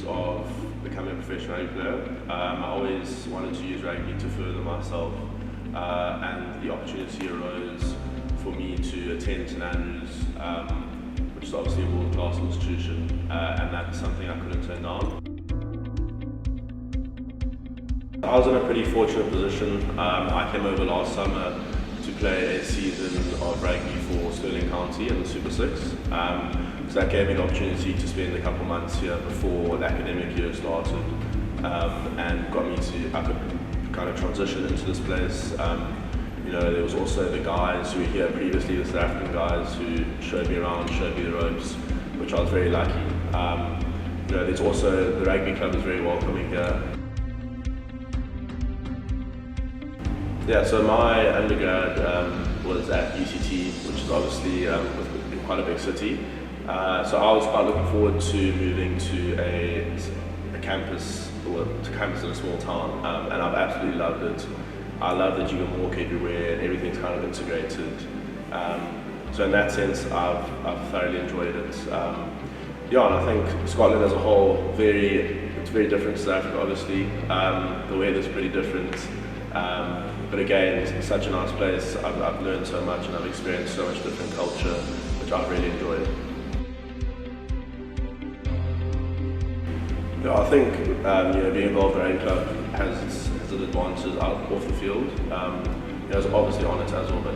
of becoming a professional rugby player. I always wanted to use rugby to further myself, and the opportunity arose for me to attend St Andrews, which is obviously a world-class institution, and that's something I couldn't turn down. I was in a pretty fortunate position. I came over last summer to play a season of rugby for Stirling County in the Super 6. So that gave me the opportunity to spend a couple months here before the academic year started, and got me I could kind of transition into this place. There was also the guys who were here previously, the South African guys who showed me around, showed me the ropes, which I was very lucky. There's also, the rugby club is very welcoming here. Yeah, so my undergrad was at UCT, which is obviously in quite a big city. So I was quite looking forward to moving to a campus, or to campus in a small town, and I've absolutely loved it. I love that you can walk everywhere and everything's kind of integrated. So in that sense, I've thoroughly enjoyed it. And I think Scotland as a whole, it's very different to South Africa, obviously. The weather's pretty different. But again, it's such a nice place. I've learned so much and I've experienced so much different culture, which I've really enjoyed. I think being involved in a rugby club has an advantage off the field. It's obviously on it as well, but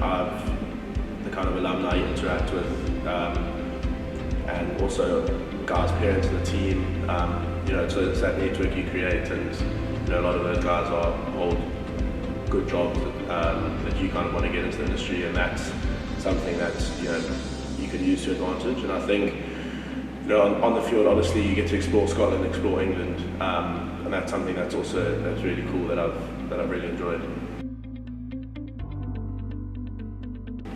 I've the kind of alumni you interact with, and also guys, parents, and the team. So it's that network you create, and a lot of those guys hold good jobs that you kind of want to get into the industry, and that's something that you can use to advantage. And I think on the field, obviously you get to explore Scotland, explore England, and that's something that's really cool that I've really enjoyed.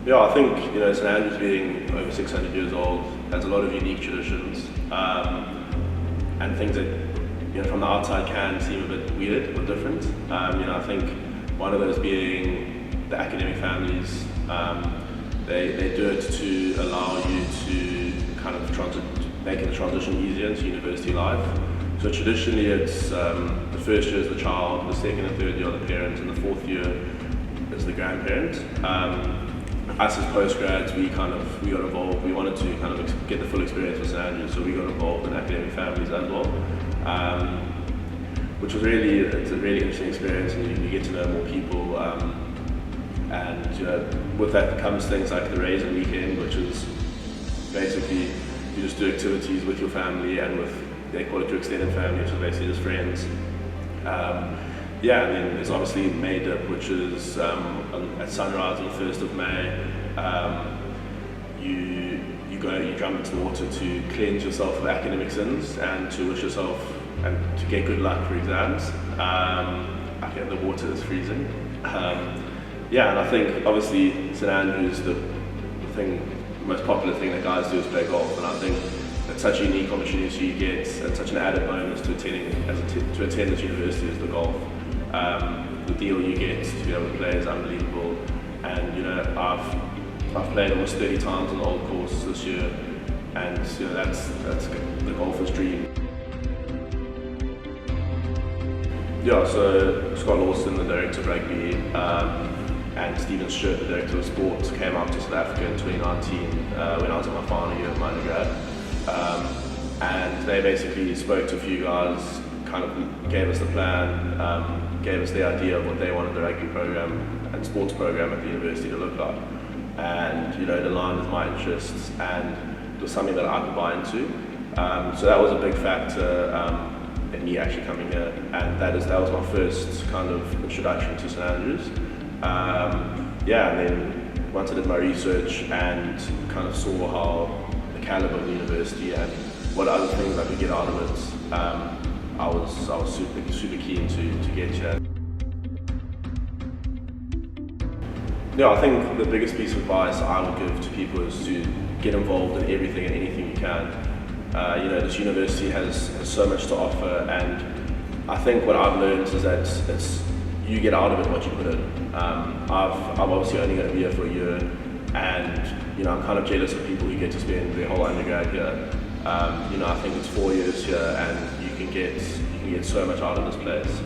I think St Andrews being over 600 years old has a lot of unique traditions, and things that from the outside can seem a bit weird or different. I think one of those being the academic families. They do it to allow you to kind of make the transition easier into university life. So traditionally it's the first year is the child, the second and third year are the parents, and the fourth year is the grandparent. Us as postgrads, we got involved. We wanted to kind of get the full experience with St Andrews, so we got involved in academic families as well. Which was it's a really interesting experience, and you get to know more people, and with that comes things like the Raisin Weekend, which is basically you just do activities with your family and they call it your extended family, which is basically just friends. And then there's obviously May Dip, which is at sunrise on the 1st of May. You jump into the water to cleanse yourself of academic sins and to wish yourself and to get good luck for exams. The water is freezing. And I think obviously St Andrews, the most popular thing that guys do is play golf, and I think it's such a unique opportunity you get, and such an added bonus to attend this university is the golf. The deal you get to be able to play is unbelievable, and I've played almost 30 times on the old course this year, and that's the golfer's dream. So Scott Lawson, the director of rugby, and Stephen Stewart, the director of sports, came out to South Africa in 2019 when I was in my final year of my undergrad, and they basically spoke to a few guys, kind of gave us the plan, gave us the idea of what they wanted the rugby program and sports program at the university to look like, and it aligned with my interests, and it was something that I could buy into. So that was a big factor in me actually coming here, and that was my first kind of introduction to St Andrews. And then once I did my research and kind of saw how the caliber of the university and what other things I could get out of it, I was super keen to get here. I think the biggest piece of advice I would give to people is to get involved in everything and anything you can. This university has so much to offer, and I think what I've learned is that you get out of it what you put in. I'm obviously only going to be here for a year, and I'm kind of jealous of people who get to spend their whole undergrad here. I think it's 4 years here, and you can get so much out of this place.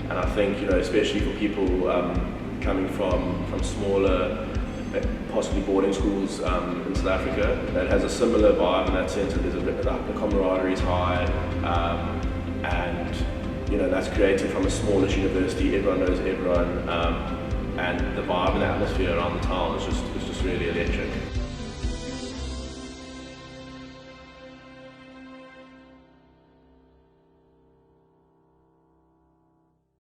And I think, especially for people coming from smaller, possibly boarding schools in South Africa, that has a similar vibe in that sense that there's a bit like the camaraderie is high, and that's created from a smallish university. Everyone knows everyone, and the vibe and atmosphere around the town is just really electric.